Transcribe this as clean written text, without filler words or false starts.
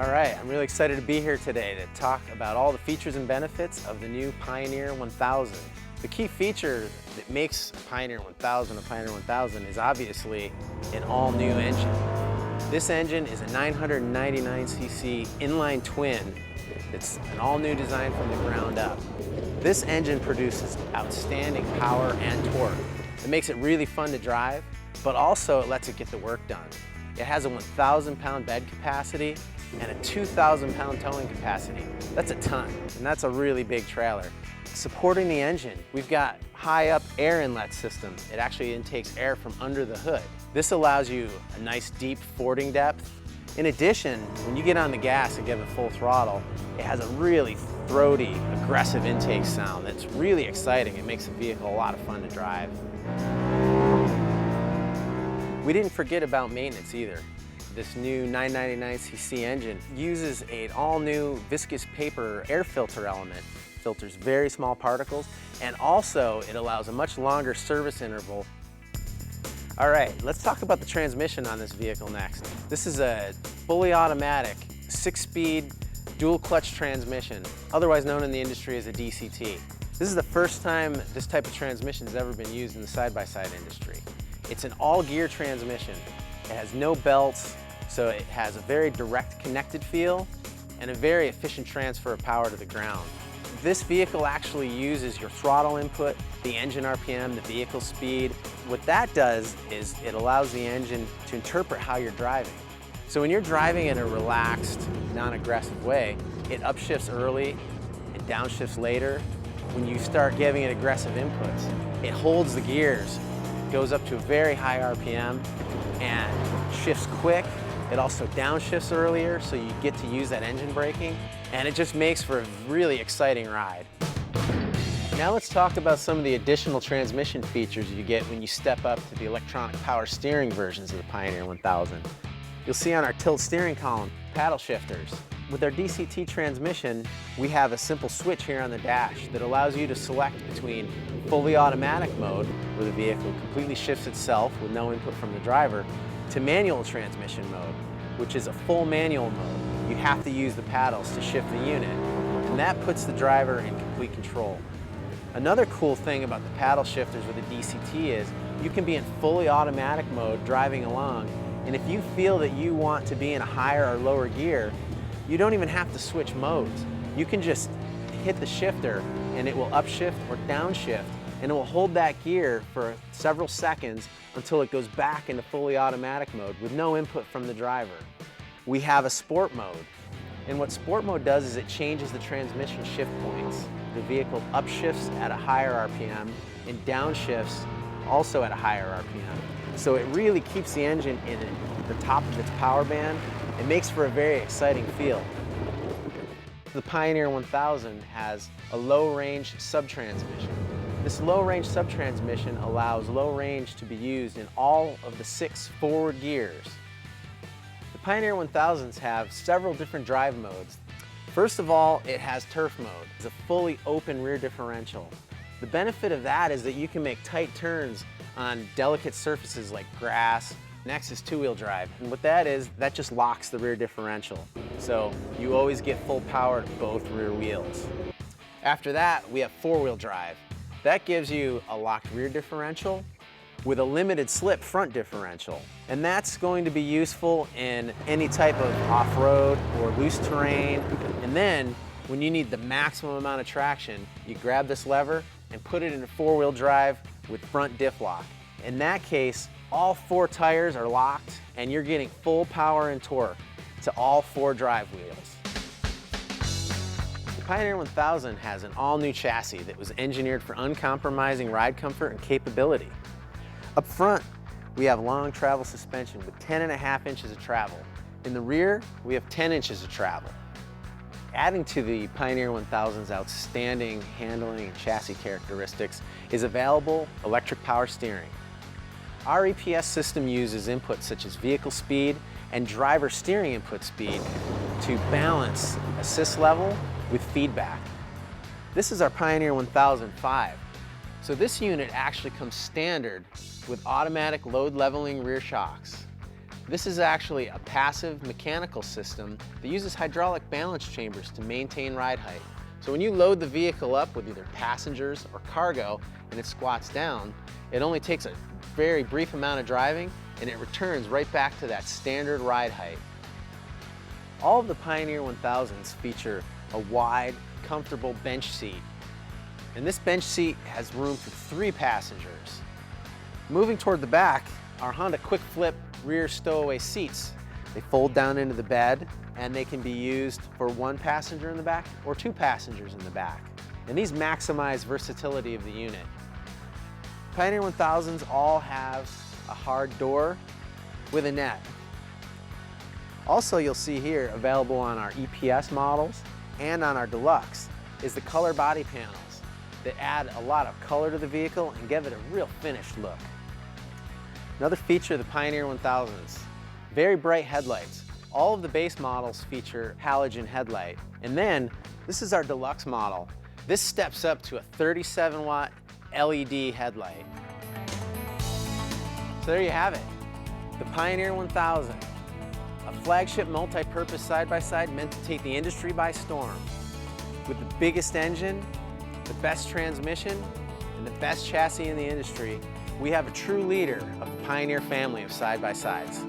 All right, I'm really excited to be here today to talk about all the features and benefits of the new Pioneer 1000. The key feature that makes Pioneer 1000 a Pioneer 1000 is obviously an all-new engine. This engine is a 999cc inline-twin. It's an all-new design from the ground up. This engine produces outstanding power and torque. It makes it really fun to drive, but also it lets it get the work done. It has a 1,000-pound bed capacity and a 2,000-pound towing capacity. That's a ton, and that's a really big trailer. Supporting the engine, we've got high-up air inlet system. It actually intakes air from under the hood. This allows you a nice deep fording depth. In addition, when you get on the gas and give it full throttle, it has a really throaty, aggressive intake sound that's really exciting. It makes the vehicle a lot of fun to drive. We didn't forget about maintenance either. This new 999cc engine uses an all-new viscous paper air filter element. Filters very small particles, and also it allows a much longer service interval. All right, let's talk about the transmission on this vehicle next. This is a fully automatic 6-speed dual clutch transmission, otherwise known in the industry as a DCT. This is the first time this type of transmission has ever been used in the side-by-side industry. It's an all-gear transmission. It has no belts, so it has a very direct connected feel and a very efficient transfer of power to the ground. This vehicle actually uses your throttle input, the engine RPM, the vehicle speed. What that does is it allows the engine to interpret how you're driving. So when you're driving in a relaxed, non-aggressive way, it upshifts early and downshifts later. When you start giving it aggressive inputs, it holds the gears, goes up to a very high RPM and shifts quick. It also downshifts earlier, so you get to use that engine braking, and it just makes for a really exciting ride. Now let's talk about some of the additional transmission features you get when you step up to the electronic power steering versions of the Pioneer 1000. You'll see on our tilt steering column, paddle shifters. With our DCT transmission, we have a simple switch here on the dash that allows you to select between fully automatic mode, where the vehicle completely shifts itself with no input from the driver, to manual transmission mode, which is a full manual mode. You have to use the paddles to shift the unit, and that puts the driver in complete control. Another cool thing about the paddle shifters with the DCT is you can be in fully automatic mode driving along, and if you feel that you want to be in a higher or lower gear, you don't even have to switch modes. You can just hit the shifter and it will upshift or downshift, and it will hold that gear for several seconds until it goes back into fully automatic mode with no input from the driver. We have a sport mode, and what sport mode does is it changes the transmission shift points. The vehicle upshifts at a higher RPM and downshifts also at a higher RPM. So it really keeps the engine in the top of its power band. It makes for a very exciting feel. The Pioneer 1000 has a low-range sub-transmission. This low-range sub-transmission allows low range to be used in all of the 6 forward gears. The Pioneer 1000s have several different drive modes. First of all, it has turf mode. It's a fully open rear differential. The benefit of that is that you can make tight turns on delicate surfaces like grass. Next is two-wheel drive, and what that is, that just locks the rear differential. So you always get full power to both rear wheels. After that, we have four-wheel drive. That gives you a locked rear differential with a limited slip front differential. And that's going to be useful in any type of off-road or loose terrain. And then, when you need the maximum amount of traction, you grab this lever and put it into four-wheel drive with front diff lock. In that case, all 4 tires are locked and you're getting full power and torque to all 4 drive wheels. The Pioneer 1000 has an all-new chassis that was engineered for uncompromising ride comfort and capability. Up front, we have long travel suspension with 10.5 inches of travel. In the rear, we have 10 inches of travel. Adding to the Pioneer 1000's outstanding handling and chassis characteristics is available electric power steering. Our EPS system uses inputs such as vehicle speed and driver steering input speed to balance assist level with feedback. This is our Pioneer 1005. So this unit actually comes standard with automatic load leveling rear shocks. This is actually a passive mechanical system that uses hydraulic balance chambers to maintain ride height. So when you load the vehicle up with either passengers or cargo and it squats down, it only takes a very brief amount of driving and it returns right back to that standard ride height. All of the Pioneer 1000s feature a wide, comfortable bench seat. And this bench seat has room for 3 passengers. Moving toward the back, our Honda Quick Flip rear stowaway seats. They fold down into the bed and they can be used for 1 passenger in the back or 2 passengers in the back. And these maximize versatility of the unit. Pioneer 1000s all have a hard door with a net. Also, you'll see here, available on our EPS models and on our Deluxe, is the color body panels that add a lot of color to the vehicle and give it a real finished look. Another feature of the Pioneer 1000s, very bright headlights. All of the base models feature halogen headlight. And then, this is our Deluxe model. This steps up to a 37-watt LED headlight. So there you have it, the Pioneer 1000, a flagship multi-purpose side-by-side meant to take the industry by storm. With the biggest engine, the best transmission, and the best chassis in the industry, we have a true leader of the Pioneer family of side-by-sides.